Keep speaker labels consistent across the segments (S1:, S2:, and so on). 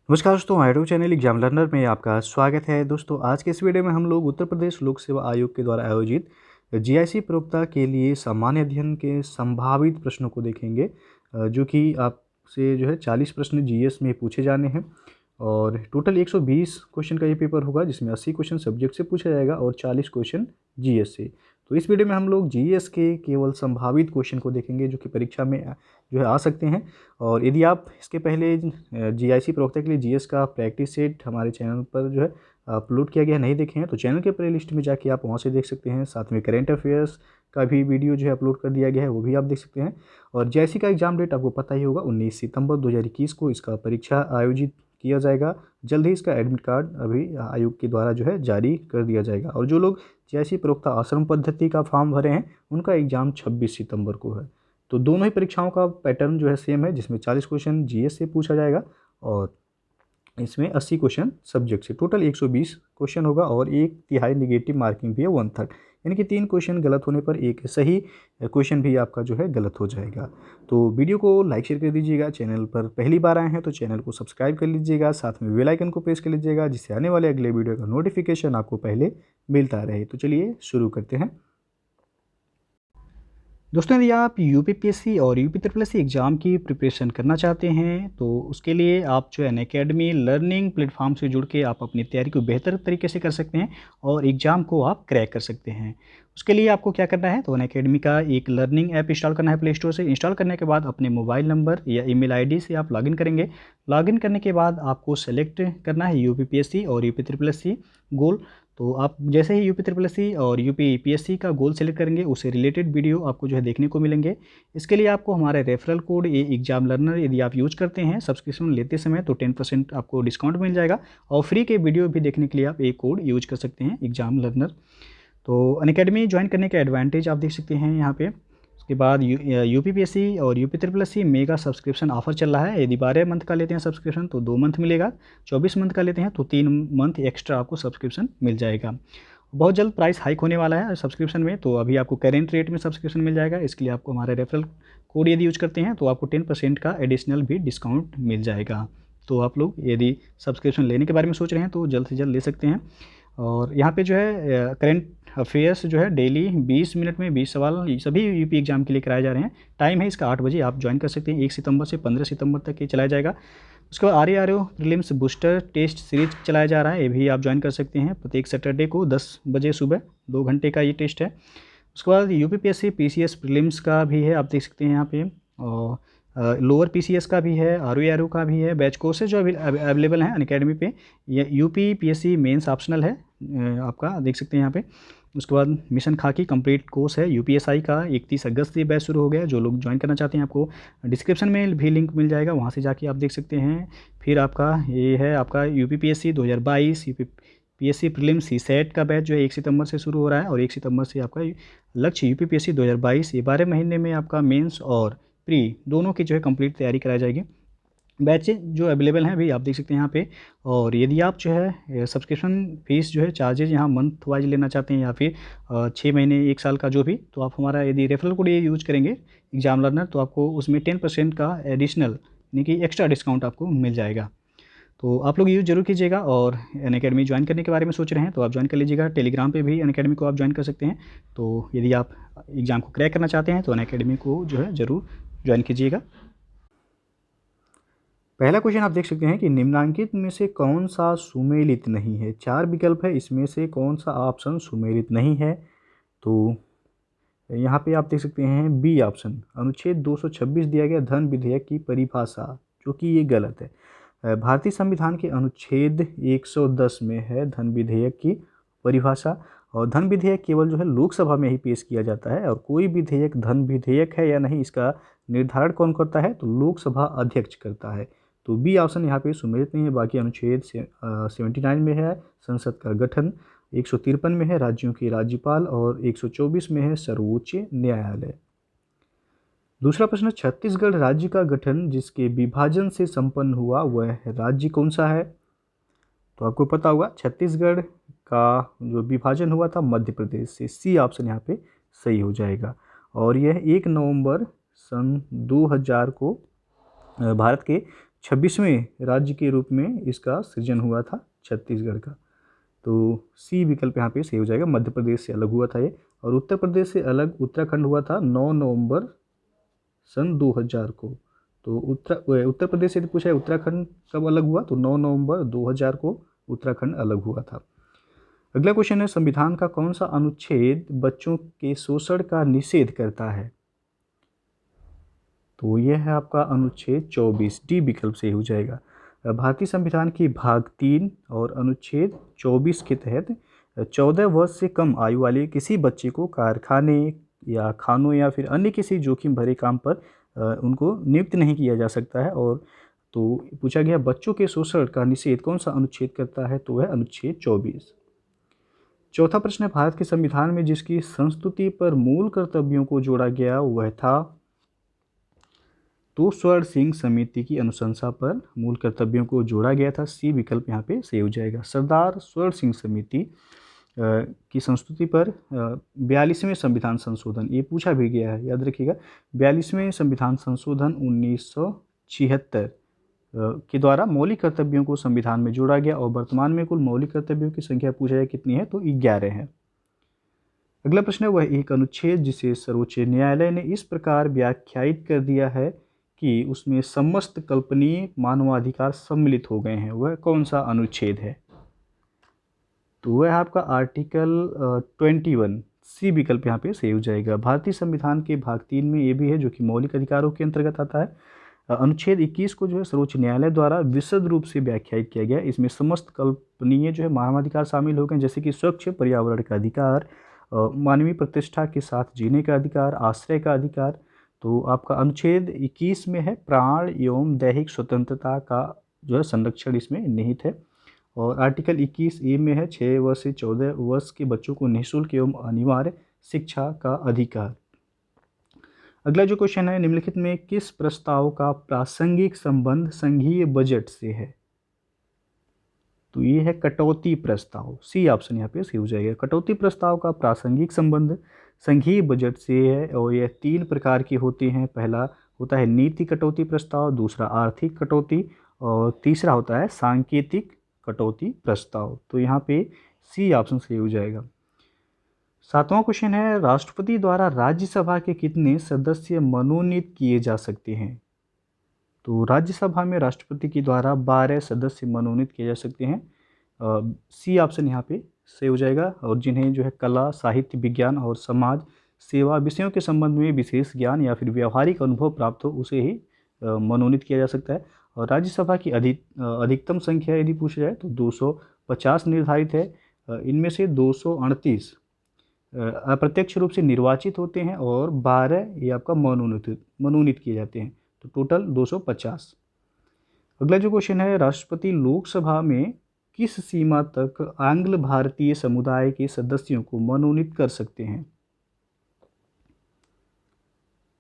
S1: नमस्कार दोस्तों, YouTube channel exam learner में आपका स्वागत है। दोस्तों, आज के इस वीडियो में हम लोग उत्तर प्रदेश लोक सेवा आयोग के द्वारा आयोजित जीआईसी प्रयोक्ता के लिए सामान्य अध्ययन के संभावित प्रश्नों को देखेंगे, जो कि आपसे जो है 40 प्रश्न जीएस में पूछे जाने हैं और टोटल 120 क्वेश्चन का ये पेपर होगा, जिसमें 80 क्वेश्चन सब्जेक्ट से पूछा जाएगा और 40 क्वेश्चन जीएस से। तो इस वीडियो में हम लोग जीएस के केवल संभावित क्वेश्चन को देखेंगे, जो कि परीक्षा में जो है आ सकते हैं। और यदि आप इसके पहले जीआईसी प्रवक्ता के लिए जीएस का प्रैक्टिस सेट हमारे चैनल पर जो है अपलोड किया गया नहीं देखे हैं, तो चैनल के प्लेलिस्ट में जाके आप वहां से देख सकते हैं। साथ में करेंट अफेयर्स का भी वीडियो जो है अपलोड कर दिया गया है, वो भी आप देख सकते हैं। और जीआईसी का एग्जाम डेट आपको पता ही होगा, 19 सितंबर 2021 को इसका परीक्षा आयोजित किया जाएगा। जल्द ही इसका एडमिट कार्ड अभी आयोग के द्वारा जो है जारी कर दिया जाएगा। और जो लोग जीआईसी प्रवक्ता आश्रम पद्धति का फॉर्म भरे हैं, उनका एग्जाम 26 सितंबर को है। तो दोनों ही परीक्षाओं का पैटर्न जो है सेम है, जिसमें 40 क्वेश्चन जीएस से पूछा जाएगा और इसमें 80 क्वेश्चन सब्जेक्ट से। टोटल 120 क्वेश्चन होगा और 1/3 निगेटिव मार्किंग भी है, 1/3, यानी कि 3 क्वेश्चन गलत होने पर एक सही क्वेश्चन भी आपका जो है गलत हो जाएगा। तो वीडियो को लाइक शेयर कर दीजिएगा। चैनल पर पहली बार आए हैं तो चैनल को सब्सक्राइब कर लीजिएगा, साथ में बेल आइकन को प्रेस कर लीजिएगा, जिससे आने वाले अगले वीडियो का नोटिफिकेशन आपको पहले मिलता रहे। तो चलिए शुरू करते हैं। दोस्तों, यदि आप यूपीपीएससी और UP triple S C exam की प्रिपरेशन करना चाहते हैं, तो उसके लिए आप जो है अनअकैडमी लर्निंग प्लेटफॉर्म से जुड़ के आप अपनी तैयारी को बेहतर तरीके से कर सकते हैं और एग्ज़ाम को आप क्रैक कर सकते हैं। उसके लिए आपको क्या करना है, तो अनअकैडमी का एक लर्निंग ऐप इंस्टॉल करना है प्ले स्टोर से। इंस्टॉल करने के बाद अपने मोबाइल नंबर या ईमेल आईडी से आप लॉगिन करेंगे। लॉगिन करने के बाद आपको सेलेक्ट करना है यूपीपीएससी और यूपी ट्रिपल एस सी गोल। तो आप जैसे ही यूपी ट्रिपल एस सी और यूपी पीएससी का गोल सेलेक्ट करेंगे, उससे रिलेटेड वीडियो आपको जो है देखने को मिलेंगे। इसके लिए आपको हमारे रेफरल कोड एग्जाम लर्नर यदि आप यूज करते हैं सब्सक्रिप्शन लेते समय, तो 10% आपको डिस्काउंट मिल जाएगा और फ्री के वीडियो भी देखने के लिए आप एक कोड यूज कर सकते हैं, एग्जाम लर्नर। तो अनअकैडमी ज्वाइन करने का एडवांटेज आप देख सकते हैं यहाँ पे। उसके बाद यूपीपीएससी और UP triple S C mega subscription offer चल रहा है। यदि 12 मंथ का लेते हैं सब्सक्रिप्शन तो 2 मंथ मिलेगा, 24 मंथ का लेते हैं तो 3 मंथ एक्स्ट्रा आपको सब्सक्रिप्शन मिल जाएगा। बहुत जल्द प्राइस हाइक होने वाला है सब्सक्रिप्शन में, तो अभी आपको करेंट रेट में सब्सक्रिप्शन मिल जाएगा। इसके लिए आपको हमारे रेफरल कोड यदि यूज करते हैं तो आपको 10% का एडिशनल भी डिस्काउंट मिल जाएगा। तो आप लोग यदि सब्सक्रिप्शन लेने के बारे में सोच रहे हैं तो जल्द से जल्द ले सकते हैं। और यहाँ पे जो है करेंट अफेयर्स जो है डेली 20 मिनट में 20 सवाल सभी यूपी एग्जाम के लिए कराए जा रहे हैं। टाइम है इसका 8 बजे, आप ज्वाइन कर सकते हैं। 1 सितंबर से 15 सितंबर तक ये चलाया जाएगा। उसके बाद R prelims booster test series चलाया जा रहा है, ये भी आप ज्वाइन कर सकते हैं। प्रत्येक सैटरडे को 10 बजे सुबह 2 घंटे का ये टेस्ट है। उसके बाद यूपीपीएससी पीसीएस प्रीलिम्स का भी है, आप देख सकते हैं यहाँ पे। और लोअर पीसीएस का भी है, आरओ का भी है। बैच कोर्सेज जो अवेलेबल हैं अनअकैडमी पे। ये यूपीपीएससी मेंस ऑप्शनल है, आपका देख सकते हैं यहाँ पे। उसके बाद मिशन खाकी कंप्लीट कोर्स है यूपीएसआई का, 31 अगस्त से बैच शुरू हो गया है। जो लोग ज्वाइन करना चाहते हैं आपको डिस्क्रिप्शन में भी लिंक मिल जाएगा, वहाँ से जाके आप देख सकते हैं। फिर आपका ये है आपका यूपीपीएससी 2022 यूपीपीएससी प्रीलिम्स सीसेट का बैच जो है 1 सितंबर से शुरू हो रहा है और 1 सितंबर से आपका लक्ष्य यूपीपीएससी 2022, ये 12 महीने में आपका मेंस और प्री दोनों की जो है कंप्लीट तैयारी कराई जाएगी। बैच जो अवेलेबल हैं अभी आप देख सकते हैं यहाँ पे। और यदि आप जो है सब्सक्रिप्शन फीस जो है चार्जेज यहाँ मंथ वाइज लेना चाहते हैं या फिर 6 महीने 1 साल का जो भी, तो आप हमारा यदि रेफरल कोड ये यूज करेंगे एग्जाम लर्नर, तो आपको उसमें 10% का एडिशनल यानी कि एक्स्ट्रा डिस्काउंट आपको मिल जाएगा। तो आप लोग यूज़ जरूर कीजिएगा। और अनअकैडमी ज्वाइन करने के बारे में सोच रहे हैं तो आप ज्वाइन कर लीजिएगा। टेलीग्राम पे भी अनअकैडमी को आप ज्वाइन कर सकते हैं। तो यदि आप एग्ज़ाम को क्रैक करना चाहते हैं तो अनअकैडमी को जो है ज़रूर ज्वाइन कीजिएगा। पहला क्वेश्चन आप देख सकते हैं कि निम्नांकित में से कौन सा सुमेलित नहीं है। 4 विकल्प है, इसमें से कौन सा ऑप्शन सुमेलित नहीं है। तो यहाँ पे आप देख सकते हैं बी ऑप्शन, अनुच्छेद 226 दिया गया धन विधेयक की परिभाषा, जो कि ये गलत है। भारतीय संविधान के अनुच्छेद 110 में है धन विधेयक की परिभाषा। और धन विधेयक केवल जो है लोकसभा में ही पेश किया जाता है, और कोई विधेयक धन विधेयक है या नहीं इसका निर्धारण कौन करता है, तो लोकसभा अध्यक्ष करता है। तो बी ऑप्शन यहाँ पे सुमेलित नहीं है। बाकी अनुच्छेद 79 में है संसद का गठन, 153 में है राज्यों के राज्यपाल और 124 में है सर्वोच्च न्यायालय। दूसरा प्रश्न, छत्तीसगढ़ राज्य का गठन जिसके विभाजन से संपन्न हुआ वह राज्य कौन सा है। तो आपको पता होगा छत्तीसगढ़ का जो विभाजन हुआ था मध्य प्रदेश से। सी ऑप्शन यहाँ पे सही हो जाएगा। और यह 1 नवंबर सन 2000 को भारत के 26वें राज्य के रूप में इसका सृजन हुआ था छत्तीसगढ़ का। तो सी विकल्प यहाँ पे सही हो जाएगा, मध्य प्रदेश से अलग हुआ था ये। और उत्तर प्रदेश से अलग उत्तराखंड हुआ था 9 नवंबर सन 2000 को। तो उत्तर प्रदेश से पूछा है उत्तराखंड कब अलग हुआ, तो 9 नवंबर 2000 को उत्तराखंड अलग हुआ था। अगला क्वेश्चन है, संविधान का कौन सा अनुच्छेद बच्चों के शोषण का निषेध करता है? तो यह है आपका अनुच्छेद 24, डी विकल्प से हो जाएगा। भारतीय संविधान की भाग 3 और अनुच्छेद 24 के तहत 14 वर्ष से कम आयु वाले किसी बच्चे को कारखाने या खानों या फिर अन्य किसी जोखिम भरे काम पर उनको नियुक्त नहीं किया जा सकता है। और तो पूछा गया बच्चों के शोषण का निषेध कौन सा अनुच्छेद करता है, तो वह अनुच्छेद 24। चौथा प्रश्न है, भारत के संविधान में जिसकी संस्तुति पर मूल कर्तव्यों को जोड़ा गया वह था, तो स्वर्ण सिंह समिति की अनुशंसा पर मूल कर्तव्यों को जोड़ा गया था। सी विकल्प यहाँ पे सही हो जाएगा। सरदार स्वर्ण सिंह समिति की संस्तुति पर 42वें संविधान संशोधन, ये पूछा भी गया है, याद रखिएगा। 42वें संविधान संशोधन 1976 के द्वारा मौलिक कर्तव्यों को संविधान में जोड़ा गया और वर्तमान में कुल मौलिक कर्तव्यों की संख्या पूछा जाए कितनी है, तो 11 है। अगला प्रश्न है, वह एक अनुच्छेद जिसे सर्वोच्च न्यायालय ने इस प्रकार व्याख्यायित कर दिया है कि उसमें समस्त कल्पनीय मानवाधिकार सम्मिलित हो गए हैं, वह कौन सा अनुच्छेद है? तो वह आपका आर्टिकल 21, सी विकल्प यहाँ पे सही हो जाएगा। भारतीय संविधान के भाग 3 में ये भी है जो कि मौलिक अधिकारों के अंतर्गत आता है। अनुच्छेद 21 को जो है सर्वोच्च न्यायालय द्वारा विशद रूप से व्याख्यायित किया गया। इसमें समस्त कल्पनीय जो है मानवाधिकार शामिल हो गए, जैसे कि स्वच्छ पर्यावरण का अधिकार, मानवीय प्रतिष्ठा के साथ जीने का अधिकार, आश्रय का अधिकार। तो आपका अनुच्छेद 21 में है प्राण एवं दैहिक स्वतंत्रता का जो है संरक्षण इसमें निहित है। और आर्टिकल 21A में है 6 वर्ष से 14 वर्ष के बच्चों को निःशुल्क एवं अनिवार्य शिक्षा का अधिकार। अगला जो क्वेश्चन है, निम्नलिखित में किस प्रस्ताव का प्रासंगिक संबंध संघीय बजट से है? तो ये है कटौती प्रस्ताव, सी ऑप्शन यहाँ पे सही हो जाएगा। कटौती प्रस्ताव का प्रासंगिक संबंध संघीय बजट से है और यह 3 प्रकार के होते हैं। पहला होता है नीति कटौती प्रस्ताव, दूसरा आर्थिक कटौती और तीसरा होता है सांकेतिक कटौती प्रस्ताव। तो यहाँ पे सी ऑप्शन सही हो जाएगा। 7वां क्वेश्चन है, राष्ट्रपति द्वारा राज्यसभा के कितने सदस्य मनोनीत किए जा सकते हैं? तो राज्यसभा में राष्ट्रपति के द्वारा 12 सदस्य मनोनीत किए जा सकते हैं। सी ऑप्शन यहाँ पे सही हो जाएगा। और जिन्हें जो है कला, साहित्य, विज्ञान और समाज सेवा विषयों के संबंध में विशेष ज्ञान या फिर व्यावहारिक अनुभव प्राप्त हो उसे ही मनोनीत किया जा सकता है। और राज्यसभा की अधिकतम संख्या यदि पूछा जाए तो 250 निर्धारित है। इनमें से 238 अप्रत्यक्ष रूप से निर्वाचित होते हैं और 12 ये आपका मनोनीत किए जाते हैं, तो टोटल 250। अगला जो क्वेश्चन है, राष्ट्रपति लोकसभा में किस सीमा तक आंग्ल भारतीय समुदाय के सदस्यों को मनोनीत कर सकते हैं?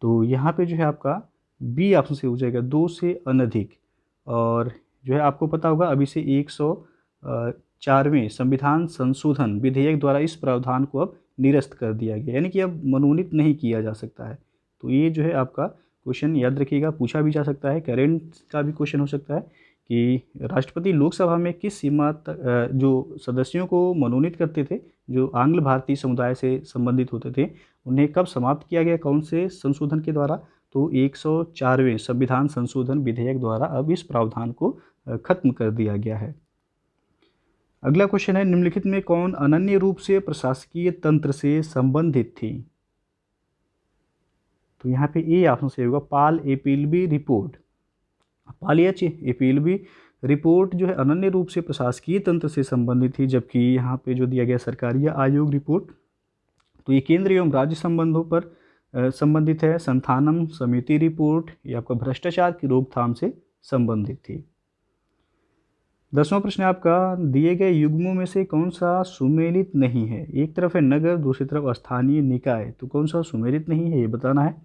S1: तो यहाँ पे जो है आपका बी ऑप्शन से हो जाएगा, 2 से अनधिक। और जो है आपको पता होगा अभी से 104वें संविधान संशोधन विधेयक द्वारा इस प्रावधान को अब निरस्त कर दिया गया, यानी कि अब मनोनीत नहीं किया जा सकता है। तो ये जो है आपका क्वेश्चन याद रखिएगा, पूछा भी जा सकता है, करेंट का भी क्वेश्चन हो सकता है कि राष्ट्रपति लोकसभा में किस सीमा तक जो सदस्यों को मनोनीत करते थे जो आंग्ल भारतीय समुदाय से संबंधित होते थे, उन्हें कब समाप्त किया गया, कौन से संशोधन के द्वारा? तो 104वें संविधान संशोधन विधेयक द्वारा अब इस प्रावधान को खत्म कर दिया गया है। अगला क्वेश्चन है, निम्नलिखित में कौन अनन्य रूप से प्रशासकीय तंत्र से संबंधित थी? तो यहाँ पे ए ऑप्शन से होगा, पाल एपीलबी रिपोर्ट। पाल एच एपीलबी रिपोर्ट जो है अनन्य रूप से प्रशासकीय तंत्र से संबंधित थी, जबकि यहाँ पे जो दिया गया सरकारिया आयोग रिपोर्ट, तो ये केंद्र एवं राज्य संबंधों पर संबंधित है। संथानम समिति रिपोर्ट ये आपका भ्रष्टाचार की रोकथाम से संबंधित थी। 10वां प्रश्न आपका, दिए गए युग्मों में से कौन सा सुमेलित नहीं है? एक तरफ है नगर, दूसरी तरफ स्थानीय निकाय, तो कौन सा सुमेलित नहीं है ये बताना है।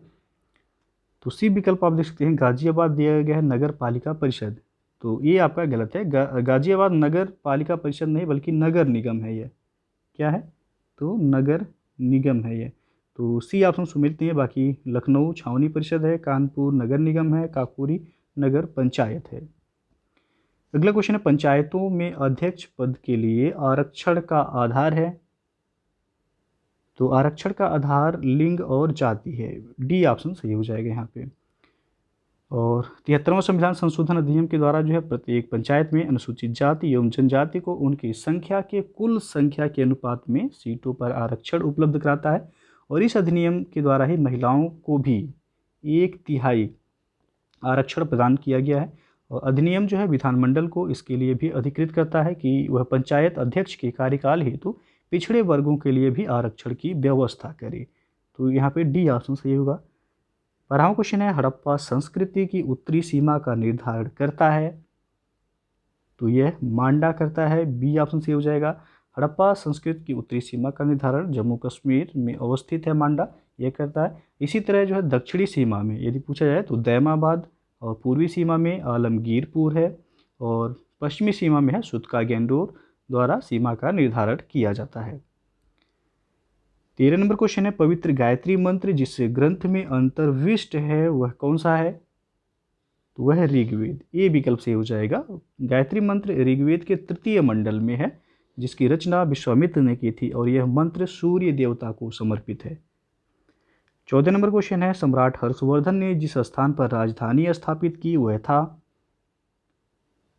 S1: तो सी विकल्प आप देख सकते हैं, गाजियाबाद दिया गया है नगर पालिका परिषद, तो ये आपका गलत है। गाजियाबाद नगर पालिका परिषद नहीं बल्कि नगर निगम है, ये क्या है? तो नगर निगम है ये। तो सी ऑप्शन सुमेलित नहीं है। बाकी लखनऊ छावनी परिषद है, कानपुर नगर निगम है, काकोरी नगर पंचायत है। अगला क्वेश्चन है, पंचायतों में अध्यक्ष पद के लिए आरक्षण का आधार है। तो आरक्षण का आधार लिंग और जाति है। डी ऑप्शन सही हो जाएगा यहाँ पे। और 73वां संविधान संशोधन अधिनियम के द्वारा जो है प्रत्येक पंचायत में अनुसूचित जाति एवं जनजाति को उनकी संख्या के कुल संख्या के अनुपात में सीटों पर आरक्षण उपलब्ध कराता है। और इस अधिनियम के द्वारा ही महिलाओं को भी 1/3 आरक्षण प्रदान किया गया है। और अधिनियम जो है विधानमंडल को इसके लिए भी अधिकृत करता है कि वह पंचायत अध्यक्ष के कार्यकाल हेतु पिछड़े वर्गों के लिए भी आरक्षण की व्यवस्था करे। तो यहाँ पे डी ऑप्शन सही होगा। 12वां क्वेश्चन है, हड़प्पा संस्कृति की उत्तरी सीमा का निर्धारण करता है। तो यह मांडा करता है। बी ऑप्शन सही हो जाएगा। हड़प्पा संस्कृति की उत्तरी सीमा का निर्धारण जम्मू कश्मीर में अवस्थित है मांडा, यह करता है। इसी तरह जो है दक्षिणी सीमा में यदि पूछा जाए तो दैमाबाद, और पूर्वी सीमा में आलमगीरपुर है, और पश्चिमी सीमा में है सुतका गेंडोर द्वारा सीमा का निर्धारण किया जाता है। 13 नंबर क्वेश्चन है, पवित्र गायत्री मंत्र जिस ग्रंथ में अंतर्विष्ट है वह कौन सा है। तो वह ऋग्वेद। ए विकल्प से हो जाएगा। गायत्री मंत्र ऋग्वेद के 3 मंडल में है, जिसकी रचना विश्वामित्र ने की थी, और यह मंत्र सूर्य देवता को समर्पित है। 14 नंबर क्वेश्चन है, सम्राट हर्षवर्धन ने जिस स्थान पर राजधानी स्थापित की वह था।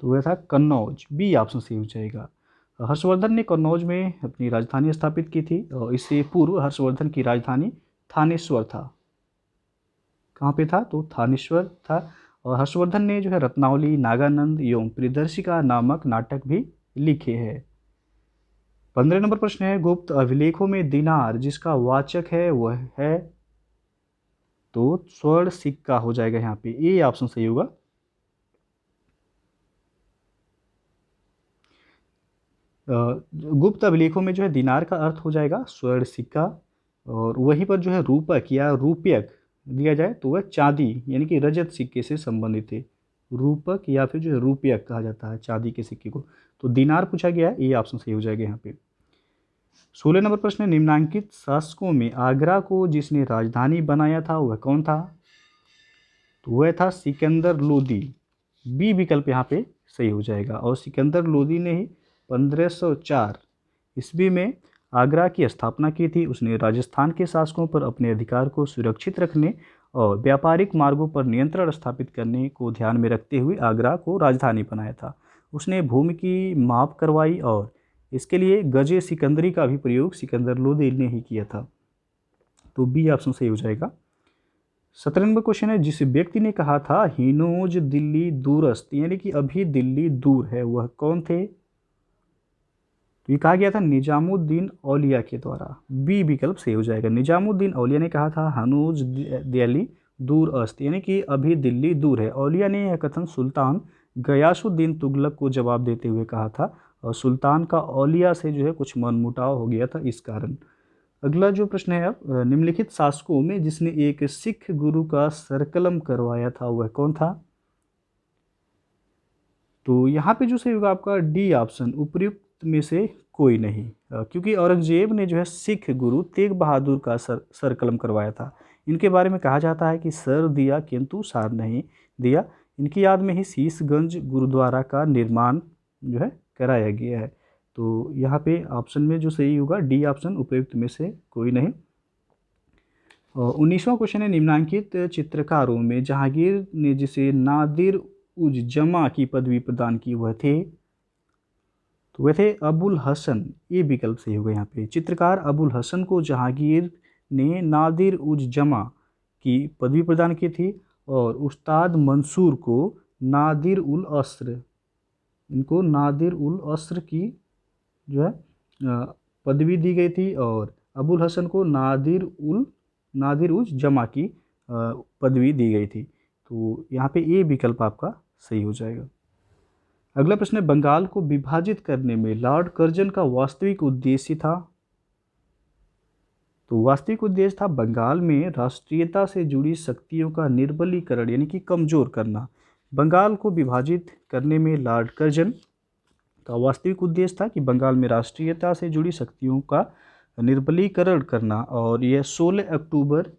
S1: तो वह था कन्नौज। बी ऑप्शन सही हो जाएगा। हर्षवर्धन ने कन्नौज में अपनी राजधानी स्थापित की थी, और इससे पूर्व हर्षवर्धन की राजधानी थानेश्वर था। कहाँ पे था? तो थानेश्वर था। और हर्षवर्धन ने जो है रत्नावली, नागानंद एवं प्रियदर्शिका नामक नाटक भी लिखे हैं। 15 नंबर प्रश्न है, गुप्त अभिलेखों में दिनार जिसका वाचक है वह है। तो स्वर्ण सिक्का हो जाएगा यहाँ पे। ए ऑप्शन सही होगा। गुप्त अभिलेखों में जो है दिनार का अर्थ हो जाएगा स्वर्ण सिक्का, और वहीं पर जो है रूपक या रूपयक दिया जाए तो वह चांदी यानी कि रजत सिक्के से संबंधित है। रूपक या फिर जो है रूपयक कहा जाता है चांदी के सिक्के को। तो दिनार पूछा गया है, ये ऑप्शन सही हो जाएगा यहाँ पे। 16 नंबर प्रश्न है, निम्नांकित शासकों में आगरा को जिसने राजधानी बनाया था वह कौन था। तो वह था सिकंदर लोदी। बी विकल्प यहाँ पे सही हो जाएगा। और सिकंदर लोदी ने ही 1504 ईस्वी में आगरा की स्थापना की थी। उसने राजस्थान के शासकों पर अपने अधिकार को सुरक्षित रखने और व्यापारिक मार्गों पर नियंत्रण स्थापित करने को ध्यान में रखते हुए आगरा को राजधानी बनाया था। उसने भूमि की माप करवाई, और इसके लिए गजे सिकंदरी का भी प्रयोग सिकंदर लोदी ने ही किया था। तो बी ऑप्शन सही हो जाएगा। 17 नंबर क्वेश्चन है, जिस व्यक्ति ने कहा था हिनोज दिल्ली दूरस्थ यानी कि अभी दिल्ली दूर है वह कौन थे। तो ये कहा गया था निजामुद्दीन औलिया के द्वारा। बी विकल्प सही हो जाएगा। निजामुद्दीन औलिया ने कहा था हनूज दिल्ली दूर अस्त यानी कि अभी दिल्ली दूर है। औलिया ने यह कथन सुल्तान गयासुद्दीन तुगलक को जवाब देते हुए कहा था, और सुल्तान का औलिया से जो है कुछ मनमुटाव हो गया था इस कारण। अगला जो प्रश्न है अब, निम्नलिखित शासकों में जिसने एक सिख गुरु का सरकलम करवाया था वह कौन था। तो यहाँ पे जो सही होगा आपका डी ऑप्शन, उपयुक्त में से कोई नहीं, क्योंकि औरंगजेब ने जो है सिख गुरु तेग बहादुर का सरकलम करवाया था। इनके बारे में कहा जाता है कि सर दिया किंतु सार नहीं दिया। इनकी याद में ही शीशगंज गुरुद्वारा का निर्माण जो है कराया गया है। तो यहाँ पे ऑप्शन में जो सही होगा डी ऑप्शन, उपयुक्त में से कोई नहीं। और 19वां क्वेश्चन है, निम्नांकित चित्रकारों में जहांगीर ने जिसे नादिर उज जमा की पदवी प्रदान की वह थे। तो वह थे अबुल हसन। ये विकल्प सही होगा यहाँ पे। चित्रकार अबुल हसन को जहांगीर ने नादिर उज जमा की पदवी प्रदान की थी, और उस्ताद मंसूर को नादिर उल अस्र, इनको नादिर उल अस्र की जो है पदवी दी गई थी, और अबुल हसन को नादिर उज जमा की पदवी दी गई थी। तो यहाँ पे ए विकल्प आपका सही हो जाएगा। अगला प्रश्न है, बंगाल को विभाजित करने में लॉर्ड कर्जन का वास्तविक उद्देश्य था। तो वास्तविक उद्देश्य था बंगाल में राष्ट्रीयता से जुड़ी शक्तियों का निर्बलीकरण यानी कि कमजोर करना। बंगाल को विभाजित करने में लॉर्ड कर्जन का वास्तविक उद्देश्य था कि बंगाल में राष्ट्रीयता से जुड़ी शक्तियों का निर्बलीकरण करना, और यह 16 अक्टूबर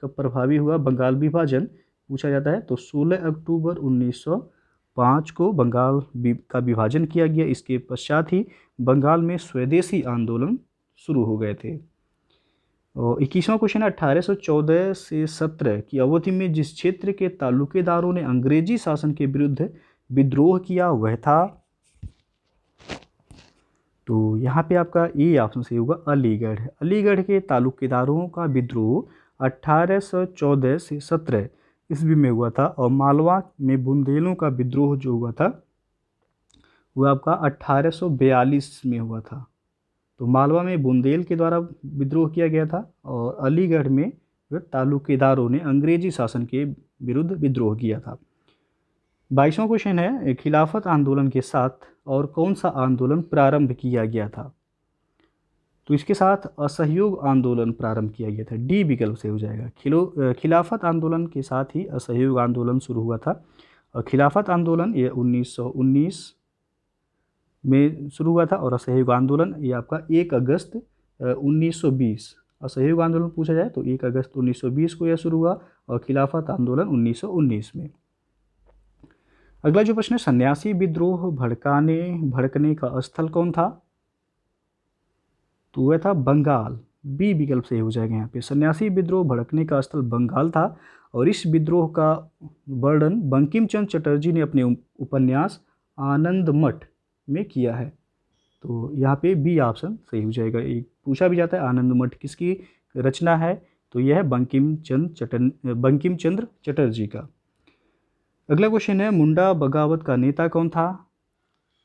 S1: का प्रभावी हुआ बंगाल विभाजन पूछा जाता है, तो 16 अक्टूबर 1905 को बंगाल का विभाजन किया गया। इसके पश्चात ही बंगाल में स्वदेशी आंदोलन शुरू हो गए थे। और 21वां क्वेश्चन है, 1814 से 17 की अवधि में जिस क्षेत्र के तालुकेदारों ने अंग्रेजी शासन के विरुद्ध विद्रोह किया वह था। तो यहाँ पे आपका ए ऑप्शन सही होगा, अलीगढ़। अलीगढ़ के तालुकेदारों का विद्रोह 1814 से 17 ईस्वी में हुआ था। और मालवा में बुंदेलों का विद्रोह जो हुआ था वह आपका 1842 में हुआ था। तो मालवा में बुंदेल के द्वारा विद्रोह किया गया था और अलीगढ़ में तालुकेदारों ने अंग्रेजी शासन के विरुद्ध विद्रोह किया था। 22वां क्वेश्चन है, खिलाफत आंदोलन के साथ और कौन सा आंदोलन प्रारंभ किया गया था। तो इसके साथ असहयोग आंदोलन प्रारंभ किया गया था। डी विकल्प से हो जाएगा। खिलाफत आंदोलन के साथ ही असहयोग आंदोलन शुरू हुआ था। और खिलाफत आंदोलन ये 1919 में शुरू हुआ था और असहयोग आंदोलन ये आपका 1 अगस्त 1920। असहयोग आंदोलन पूछा जाए तो 1 अगस्त 1920 को यह शुरू हुआ और खिलाफत आंदोलन 1919 में। अगला जो प्रश्न है, सन्यासी विद्रोह भड़कने का स्थल कौन था। तो वह था बंगाल। बी विकल्प से हो जाएगा। यहाँ पे सन्यासी विद्रोह भड़कने का स्थल बंगाल था और इस विद्रोह का वर्णन बंकिम चंद्र चटर्जी ने अपने उपन्यास आनंद मठ में किया है। तो यहाँ पे बी ऑप्शन सही हो जाएगा। एक पूछा भी जाता है आनंद मठ किसकी रचना है, तो यह है बंकिम चंद्र चटर्जी का। अगला क्वेश्चन है, मुंडा बगावत का नेता कौन था।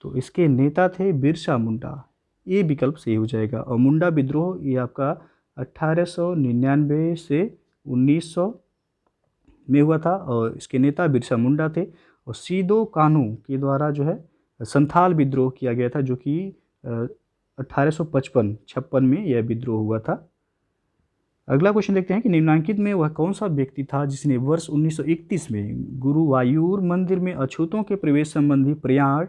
S1: तो इसके नेता थे बिरसा मुंडा। ये विकल्प सही हो जाएगा। और मुंडा विद्रोह ये आपका 1899 से 1900 में हुआ था और इसके नेता बिरसा मुंडा थे। और सीदो कान्हू के द्वारा जो है संथाल विद्रोह किया गया था, जो कि 1856 में यह विद्रोह हुआ था। अगला क्वेश्चन देखते हैं कि निम्नलिखित में वह कौन सा व्यक्ति था जिसने वर्ष 1931 में गुरुवायूर मंदिर में अछूतों के प्रवेश संबंधी प्रयाण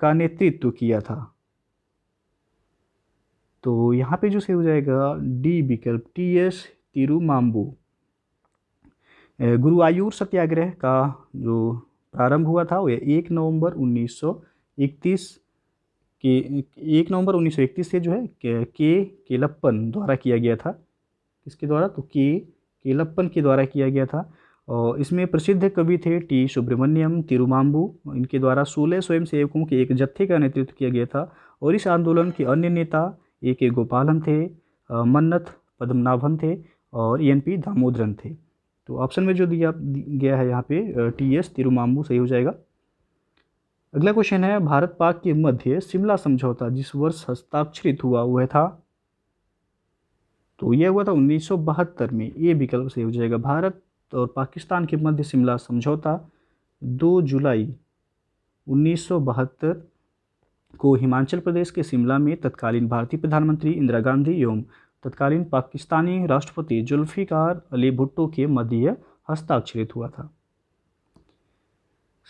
S1: का नेतृत्व किया था। तो यहाँ पे जो सही हो जाएगा डी विकल्प, टी.एस. तिरुमांबू। गुरुवायूर सत्याग्रह का जो प्रारंभ हुआ था वह 1 नवंबर 1931 से जो है के केलप्पन द्वारा किया गया था। किसके द्वारा, तो के केलप्पन के द्वारा किया गया था। और इसमें प्रसिद्ध कवि थे टी सुब्रमण्यम तिरुमांबू। इनके द्वारा 16 स्वयंसेवकों के एक जत्थे का नेतृत्व किया गया था। और इस आंदोलन के अन्य नेता ए.के. गोपालन थे, मन्नथ पद्मनाभन थे और एन.पी. दामोदरन थे। तो ऑप्शन में जो दिया गया है यहाँ पे टी.एस. तिरुमांबू सही हो जाएगा। अगला क्वेश्चन है, भारत पाक के मध्य शिमला समझौता जिस वर्ष हस्ताक्षरित हुआ वह था। तो यह हुआ था 1972 में। ये विकल्प सही हो जाएगा। भारत और पाकिस्तान के मध्य शिमला समझौता 2 जुलाई 1972 को हिमाचल प्रदेश के शिमला में तत्कालीन भारतीय प्रधानमंत्री इंदिरा गांधी एवं तत्कालीन पाकिस्तानी राष्ट्रपति जुल्फिकार अली भुट्टो के मध्य हस्ताक्षरित हुआ था।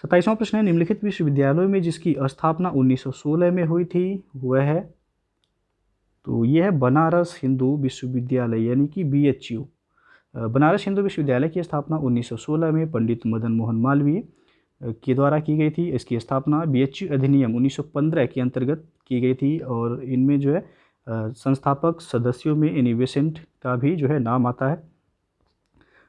S1: 27वां प्रश्न है, निम्नलिखित विश्वविद्यालयों में जिसकी स्थापना 1916 में हुई थी वह है। तो यह है बनारस हिंदू विश्वविद्यालय यानी कि BHU। बनारस हिंदू विश्वविद्यालय की स्थापना 1916 में पंडित मदन मोहन मालवीय के द्वारा की गई थी। इसकी स्थापना BHU अधिनियम 1915 के अंतर्गत की गई थी और इनमें जो है संस्थापक सदस्यों में एनी बेसेंट का भी जो है नाम आता है।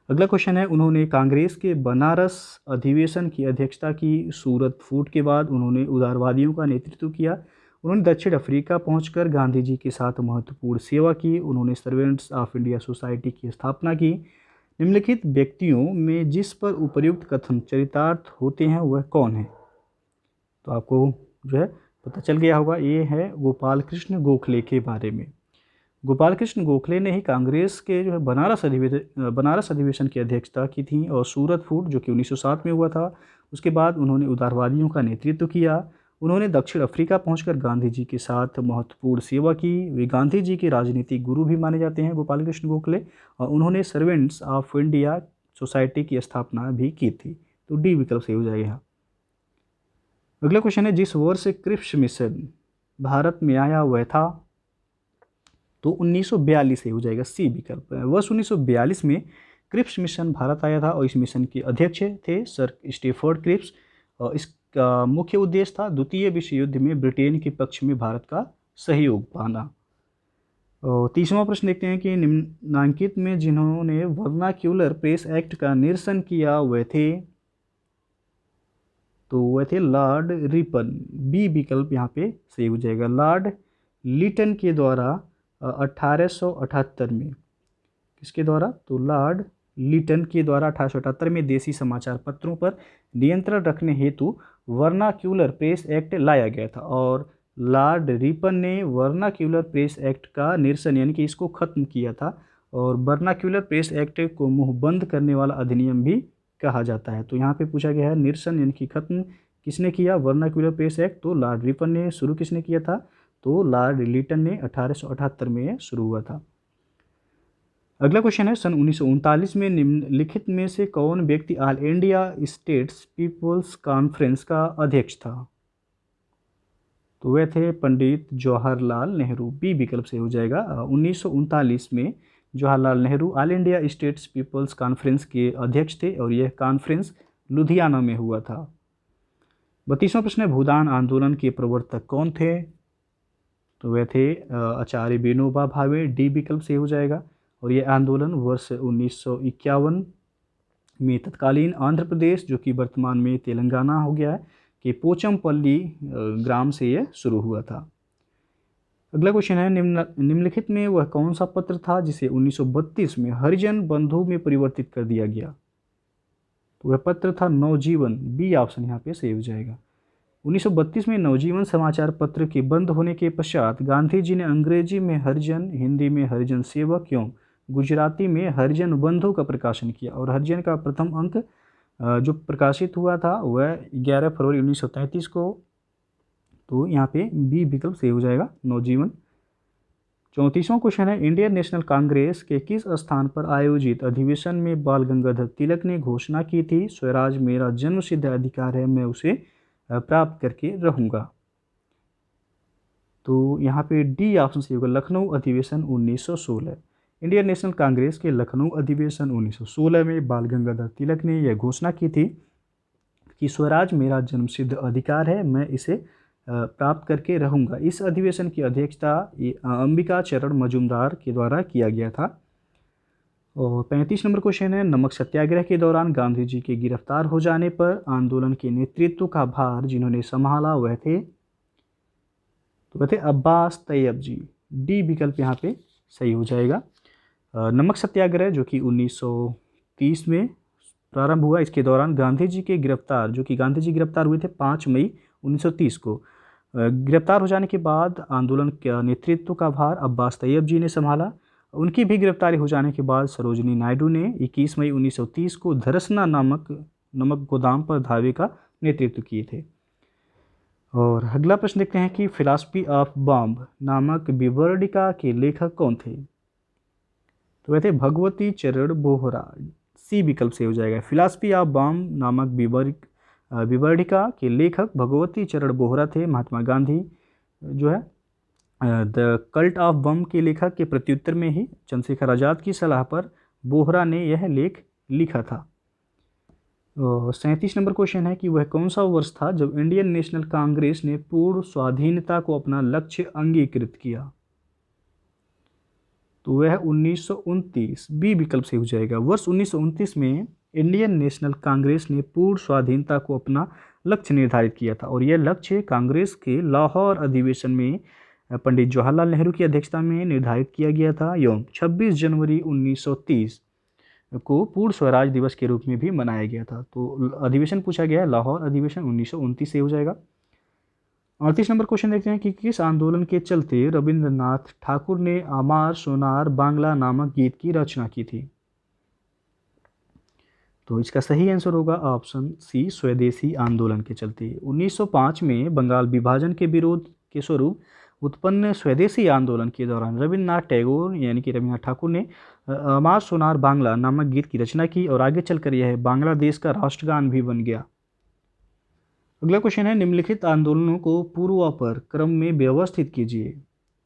S1: अगला क्वेश्चन है, उन्होंने कांग्रेस के बनारस अधिवेशन की अध्यक्षता की। सूरत फूट के बाद उन्होंने उदारवादियों का नेतृत्व किया। उन्होंने दक्षिण अफ्रीका पहुंचकर गांधी जी के साथ महत्वपूर्ण सेवा की। उन्होंने सर्वेंट्स ऑफ इंडिया सोसाइटी की स्थापना की। निम्नलिखित व्यक्तियों में जिस पर उपर्युक्त कथन चरितार्थ होते हैं वह कौन है। तो आपको जो है पता चल गया होगा, ये है गोपाल कृष्ण गोखले के बारे में। गोपाल कृष्ण गोखले ने ही कांग्रेस के जो है बनारस अधिवेशन की अध्यक्षता की थी। और सूरत फूट जो कि 1907 में हुआ था, उसके बाद उन्होंने उदारवादियों का नेतृत्व किया। उन्होंने दक्षिण अफ्रीका पहुंचकर गांधी जी के साथ महत्वपूर्ण सेवा की। वे गांधी जी के राजनीतिक गुरु भी माने जाते हैं गोपाल कृष्ण गोखले। और उन्होंने सर्वेंट्स ऑफ इंडिया सोसाइटी की स्थापना भी की थी। तो डी विकल्प सही हो जाएगा यहाँ। अगला क्वेश्चन है, जिस वर्ष क्रिप्स मिशन भारत में आया वह था। तो 1942 से हो जाएगा सी विकल्प। वर्ष 1942 में क्रिप्स मिशन भारत आया था और इस मिशन के अध्यक्ष थे सर स्टीफर्ड क्रिप्स। और इसका मुख्य उद्देश्य था द्वितीय विश्व युद्ध में ब्रिटेन के पक्ष में भारत का सहयोग पाना। और 30वां प्रश्न देखते हैं कि निम्नांकित में जिन्होंने वर्नाक्यूलर प्रेस एक्ट का निरसन किया वह थे, तो वह थे लॉर्ड रिपन। बी विकल्प यहाँ पे सही हो जाएगा। लॉर्ड लिटन के द्वारा 1878 में, किसके द्वारा, तो लॉर्ड लिटन के द्वारा 1878 में देसी समाचार पत्रों पर नियंत्रण रखने हेतु वर्नाक्यूलर प्रेस एक्ट लाया गया था। और लॉर्ड रिपन ने वर्नाक्यूलर प्रेस एक्ट का निरसन यानी कि इसको खत्म किया था। और वर्नाक्यूलर प्रेस एक्ट को मुंह बंद करने वाला अधिनियम भी कहा जाता है। तो यहाँ पे पूछा गया है निरसन यानी कि खत्म किसने किया वर्नाक्यूलर प्रेस एक्ट, तो लॉर्ड रिपन ने। शुरू किसने किया था, तो लॉर्ड लिटन ने 1878 में शुरू हुआ था। अगला क्वेश्चन है सन 1939 में निम्नलिखित में से कौन व्यक्ति All India States People's Conference का अध्यक्ष था, तो वह थे पंडित जवाहरलाल नेहरू। बी विकल्प से हो जाएगा। 1939 में Jawaharlal Nehru All India States People's Conference के अध्यक्ष थे और यह कॉन्फ्रेंस लुधियाना में हुआ था। 32वां प्रश्न है भूदान आंदोलन के प्रवर्तक कौन थे, तो वह थे आचार्य विनोबा भावे। डी विकल्प से हो जाएगा। और यह आंदोलन वर्ष 1951 में तत्कालीन आंध्र प्रदेश, जो कि वर्तमान में तेलंगाना हो गया है, कि पोचमपल्ली ग्राम से यह शुरू हुआ था। अगला क्वेश्चन है निम्नलिखित में वह कौन सा पत्र था जिसे 1932 में हरिजन बंधु में परिवर्तित कर दिया गया, तो वह पत्र था नवजीवन। बी ऑप्शन यहाँ पे सही हो जाएगा। 1932 में नवजीवन समाचार पत्र के बंद होने के पश्चात गांधी जी ने अंग्रेजी में हरिजन, हिंदी में हरिजन सेवक एवं गुजराती में हरिजन बंधु का प्रकाशन किया। और हरिजन का प्रथम अंक जो प्रकाशित हुआ था वह 11 फरवरी 1933 को, तो यहाँ पे बी विकल्प सही हो जाएगा नवजीवन। 34वां क्वेश्चन है इंडियन नेशनल कांग्रेस के किस स्थान पर आयोजित अधिवेशन में बाल गंगाधर तिलक ने घोषणा की थी स्वराज मेरा जन्मसिद्ध अधिकार है, मैं उसे प्राप्त करके रहूँगा, तो यहाँ पे डी ऑप्शन सही होगा लखनऊ अधिवेशन 1916। इंडियन नेशनल कांग्रेस के लखनऊ अधिवेशन 1916 में बाल गंगाधर तिलक ने यह घोषणा की थी कि स्वराज मेरा जन्मसिद्ध अधिकार है, मैं इसे प्राप्त करके रहूँगा। इस अधिवेशन की अध्यक्षता अंबिका चरण मजूमदार के द्वारा किया गया था। और 35 नंबर क्वेश्चन है नमक सत्याग्रह के दौरान गांधी जी के गिरफ्तार हो जाने पर आंदोलन के नेतृत्व का भार जिन्होंने संभाला वह थे, तो वह थे अब्बास तैयब जी। डी विकल्प यहाँ पे सही हो जाएगा। नमक सत्याग्रह जो कि 1930 में प्रारंभ हुआ, इसके दौरान गांधी जी के गिरफ्तार, जो कि गांधी जी गिरफ्तार हुए थे 5 मई 1930 को। गिरफ्तार हो जाने के बाद आंदोलन का नेतृत्व का भार अब्बास तैयब जी ने संभाला। उनकी भी गिरफ्तारी हो जाने के बाद सरोजिनी नायडू ने 21 मई 1930 को धरसना नामक नमक गोदाम पर धावे का नेतृत्व किए थे। और अगला प्रश्न देखते हैं कि फिलॉसफी ऑफ बॉम्ब नामक विवर्डिका के लेखक कौन थे, तो वह थे भगवती चरण बोहरा। सी विकल्प से हो जाएगा। फिलॉसफी ऑफ बॉम्ब नामक विवर्डिका के लेखक भगवती चरण बोहरा थे। महात्मा गांधी जो है द कल्ट ऑफ बम के लेखक के प्रत्युत्तर में ही चंद्रशेखर आज़ाद की सलाह पर बोहरा ने यह लेख लिखा था। 37 नंबर क्वेश्चन है कि वह कौन सा वर्ष था जब इंडियन नेशनल कांग्रेस ने पूर्ण स्वाधीनता को अपना लक्ष्य अंगीकृत किया, तो वह 1929। बी विकल्प से हो जाएगा। वर्ष 1929 में इंडियन नेशनल कांग्रेस ने पूर्ण स्वाधीनता को अपना लक्ष्य निर्धारित किया था और यह लक्ष्य कांग्रेस के लाहौर अधिवेशन में पंडित जवाहरलाल नेहरू की अध्यक्षता में निर्धारित किया गया था एवं 26 जनवरी 1930 को पूर्ण स्वराज दिवस के रूप में भी मनाया गया था। तो अधिवेशन पूछा गया है लाहौर अधिवेशन 1929 से हो जाएगा। 38 नंबर क्वेश्चन देखते हैं कि किस आंदोलन के चलते रविंद्रनाथ ठाकुर ने आमार सोनार बांग्ला नामक गीत की रचना की थी, तो इसका सही आंसर होगा ऑप्शन सी स्वदेशी आंदोलन के चलते। 1905 में बंगाल विभाजन के विरोध के स्वरूप उत्पन्न स्वदेशी आंदोलन के दौरान रविन्द्रनाथ टैगोर यानी कि रविन्द्रनाथ ठाकुर ने अमार सोनार बांग्ला नामक गीत की रचना की और आगे चलकर यह बांग्लादेश का राष्ट्रगान भी बन गया। अगला क्वेश्चन है निम्नलिखित आंदोलनों को पूर्वापर क्रम में व्यवस्थित कीजिए।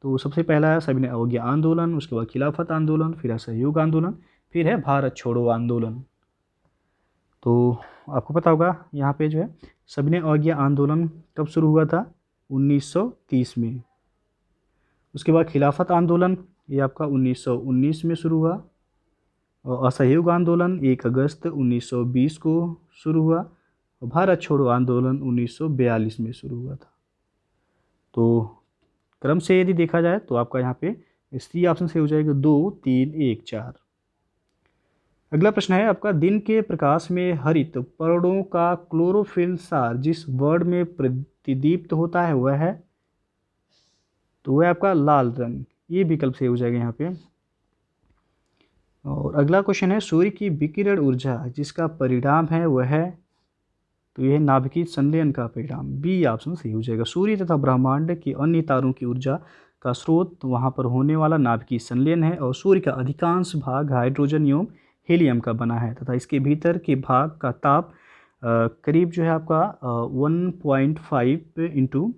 S1: तो सबसे पहला है सविनय अवज्ञा आंदोलन, उसके बाद खिलाफत आंदोलन, फिर असहयोग आंदोलन, फिर है भारत छोड़ो आंदोलन। तो आपको पता होगा यहाँ पे जो है सविनय अवज्ञा आंदोलन कब शुरू हुआ था? 1930 में। उसके बाद खिलाफत आंदोलन, ये आपका 1919 में शुरू हुआ। और असहयोग आंदोलन 1 अगस्त 1920 को शुरू हुआ। और भारत छोड़ो आंदोलन 1942 में शुरू हुआ था। तो क्रम से यदि देखा जाए तो आपका यहाँ पे सी ऑप्शन से हो जाएगा 2, 3, 1, 4। अगला प्रश्न है आपका, दिन के प्रकाश में हरित पर्णों का क्लोरोफिल सार जिस वर्ण में प्रतिदीप्त होता है वह है, तो वह आपका लाल रंग, ये विकल्प से हो जाएगा यहाँ पे। और अगला क्वेश्चन है, सूर्य की विकिरण ऊर्जा जिसका परिणाम है वह है, तो यह नाभिकीय संलयन का परिणाम, बी ऑप्शन सही हो जाएगा। सूर्य तथा ब्रह्मांड के अन्य तारों की ऊर्जा का स्रोत वहाँ पर होने वाला नाभिकीय संलयन है। और सूर्य का अधिकांश भाग हाइड्रोजन एवं हीलियम का बना है तथा इसके भीतर के भाग का ताप करीब जो है आपका 1.5 इंटू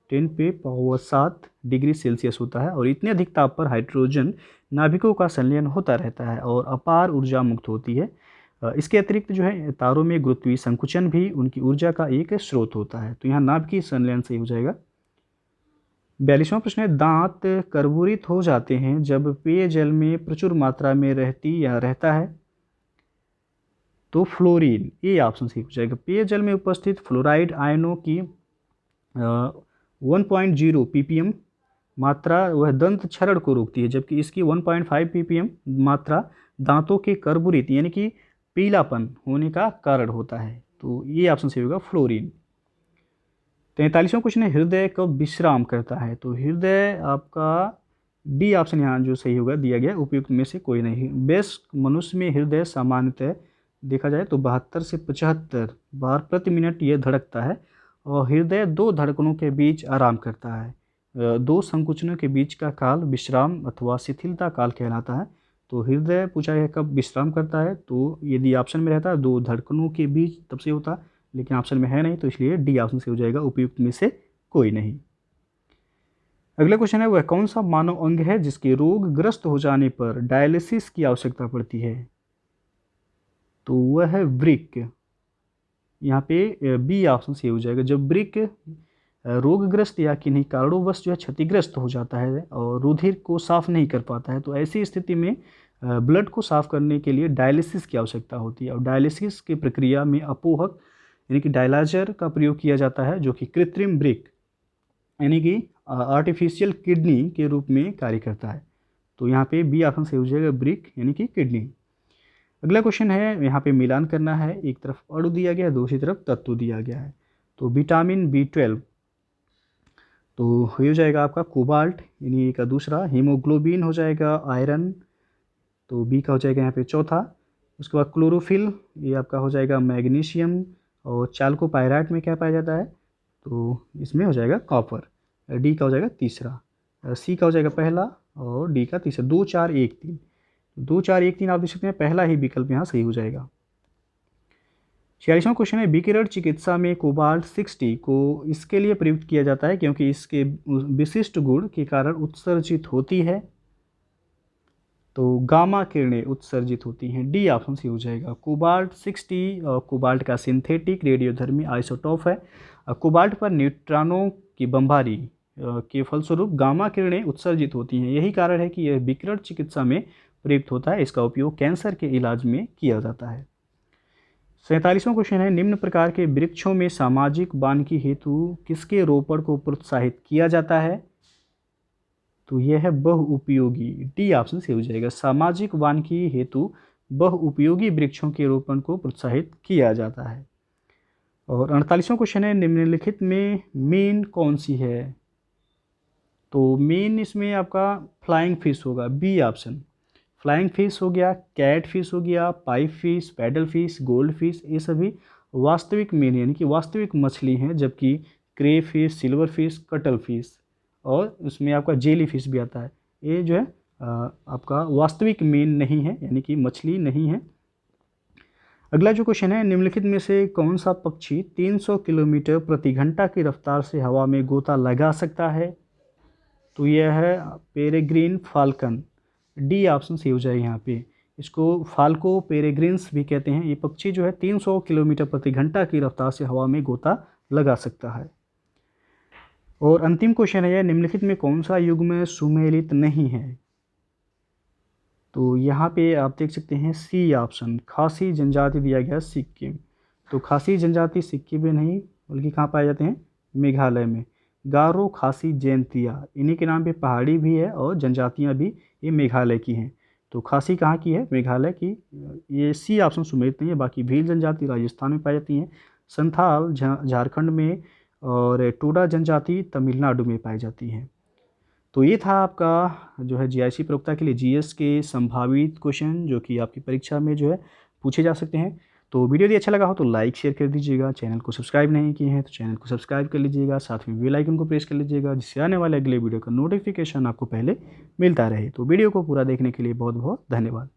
S1: 10⁻⁷ डिग्री सेल्सियस होता है। और इतने अधिक ताप पर हाइड्रोजन नाभिकों का संलयन होता रहता है और अपार ऊर्जा मुक्त होती है। इसके अतिरिक्त जो है तारों में गुरुत्वीय संकुचन भी उनकी ऊर्जा का एक स्रोत होता है। तो यहाँ नाभिकीय संलयन सही हो जाएगा। 42वां प्रश्न है, दांत कर्बूरित हो जाते हैं जब पेयजल में प्रचुर मात्रा में रहता है, तो फ्लोरीन, ये ऑप्शन सही हो जाएगा। पेयजल में उपस्थित फ्लोराइड आयनों की 1.0 ppm मात्रा वह दंत क्षरण को रोकती है, जबकि इसकी 1.5 ppm मात्रा दांतों के कर्बूरित यानी कि पीलापन होने का कारण होता है। तो ये ऑप्शन सही होगा फ्लोरीन। 43वां क्वेश्चन है, हृदय कब विश्राम करता है, तो हृदय आपका डी ऑप्शन यहाँ जो सही होगा दिया गया, उपयुक्त में से कोई नहीं। वयस्क मनुष्य में हृदय सामान्यतः देखा जाए तो 72 से 75 बार प्रति मिनट ये धड़कता है। और हृदय दो धड़कनों के बीच आराम करता है। दो संकुचनों के बीच का काल विश्राम अथवा शिथिलता काल कहलाता है। तो हृदय पूछा है कब विश्राम करता है, तो यदि ऑप्शन में रहता है दो धड़कनों के बीच तब से होता, लेकिन ऑप्शन में है नहीं, तो इसलिए डी ऑप्शन से हो जाएगा, उपयुक्त में से कोई नहीं। अगला क्वेश्चन है, वह कौन सा मानव अंग है जिसके रोगग्रस्त हो जाने पर डायलिसिस की आवश्यकता पड़ती है, तो वह है वृक्क। यहाँ पे बी ऑप्शन से हो जाएगा। जब वृक्क रोगग्रस्त या किन्हीं कारणोंवश जो है क्षतिग्रस्त हो जाता है और रुधिर को साफ नहीं कर पाता है, तो ऐसी स्थिति में ब्लड को साफ करने के लिए डायलिसिस की आवश्यकता होती है। और डायलिसिस की प्रक्रिया में अपोहक यानी कि डायलाइजर का प्रयोग किया जाता है, जो कि कृत्रिम वृक्क यानी कि आर्टिफिशियल किडनी के रूप में कार्य करता है। तो यहाँ पे बी ऑप्शन से हो जाएगा वृक्क यानी कि किडनी। अगला क्वेश्चन है, यहाँ पे मिलान करना है, एक तरफ अणु दिया गया है, दूसरी तरफ तत्व दिया गया है। तो विटामिन B12 तो हो जाएगा आपका कोबाल्ट यानी का दूसरा, हीमोग्लोबिन हो जाएगा आयरन, तो बी का हो जाएगा यहाँ पे चौथा। उसके बाद क्लोरोफिल, ये आपका हो जाएगा मैग्नीशियम। और चाल्कोपाइराइट में क्या पाया जाता है, तो इसमें हो जाएगा कॉपर। डी का हो जाएगा तीसरा, सी का हो जाएगा पहला और डी का तीसरा। 2, 4, 1, 3, 2, 4, 1, 3 आप देख सकते हैं, पहला ही विकल्प यहाँ सही हो जाएगा। 46वां क्वेश्चन है, विकिरण चिकित्सा में कोबाल्ट 60 को इसके लिए प्रयुक्त किया जाता है क्योंकि इसके विशिष्ट गुण के कारण उत्सर्जित होती है, तो गामा किरणें उत्सर्जित होती हैं। डी ऑप्शन से हो जाएगा। कोबाल्ट 60 कोबाल्ट का सिंथेटिक रेडियोधर्मी आइसोटोप है। कोबाल्ट पर न्यूट्रॉनों की बमबारी के फलस्वरूप गामा किरणें उत्सर्जित होती हैं। यही कारण है कि यह विकिरण चिकित्सा में प्रयुक्त होता है। इसका उपयोग कैंसर के इलाज में किया जाता है। 47वां क्वेश्चन है, निम्न प्रकार के वृक्षों में सामाजिक वानिकी हेतु किसके रोपण को प्रोत्साहित किया जाता है, तो यह है बहुउपयोगी। डी ऑप्शन से हो जाएगा। सामाजिक वानिकी हेतु बहुउपयोगी वृक्षों के रोपण को प्रोत्साहित किया जाता है। और 48वां क्वेश्चन है, निम्नलिखित में मीन कौन सी है, तो मीन इसमें आपका फ्लाइंग फिश होगा, बी ऑप्शन। फ्लाइंग फिश हो गया, कैट फिश हो गया, pipe fish, pedal fish, gold fish, ये सभी वास्तविक मीन यानी कि वास्तविक मछली हैं, जबकि crayfish, silverfish, cuttlefish और उसमें आपका जेली फिश भी आता है, ये जो है आपका वास्तविक मीन नहीं है यानी कि मछली नहीं है। अगला जो क्वेश्चन है, निम्नलिखित में से कौन सा पक्षी 300 किलोमीटर प्रति घंटा की रफ्तार से हवा में गोता लगा सकता है, तो यह है पेरेग्रीन फाल्कन। डी ऑप्शन सही हो जाएगा यहाँ पे। इसको फाल्को पेरेग्रिन्स भी कहते हैं। ये पक्षी जो है 300 किलोमीटर प्रति घंटा की रफ्तार से हवा में गोता लगा सकता है। और अंतिम क्वेश्चन है, निम्नलिखित में कौन सा युग्म सुमेलित नहीं है? तो यहाँ पे आप देख सकते हैं सी ऑप्शन, खासी जनजाति दिया गया सिक्किम। तो खासी जनजाति सिक्किम में नहीं बल्कि कहाँ पाए जाते हैं? मेघालय में। गारो, खासी, जैंतिया, इन्हीं के नाम पे पहाड़ी भी है और जनजातियाँ भी ये मेघालय की हैं। तो खासी कहाँ की है? मेघालय की। ये सी ऑप्शन सुमेलित नहीं है। बाकी भील जनजाति राजस्थान में पाई जाती हैं, संथाल झारखंड में और टोडा जनजाति तमिलनाडु में पाई जाती हैं। तो ये था आपका जो है जीआईसी प्रवक्ता के लिए जीएस के संभावित क्वेश्चन जो कि आपकी परीक्षा में जो है पूछे जा सकते हैं। तो वीडियो यदि अच्छा लगा हो तो लाइक शेयर कर दीजिएगा। चैनल को सब्सक्राइब नहीं किए हैं तो चैनल को सब्सक्राइब कर लीजिएगा, साथ में बेल आइकन को प्रेस कर लीजिएगा जिससे आने वाले अगले वीडियो का नोटिफिकेशन आपको पहले मिलता रहे। तो वीडियो को पूरा देखने के लिए बहुत बहुत धन्यवाद।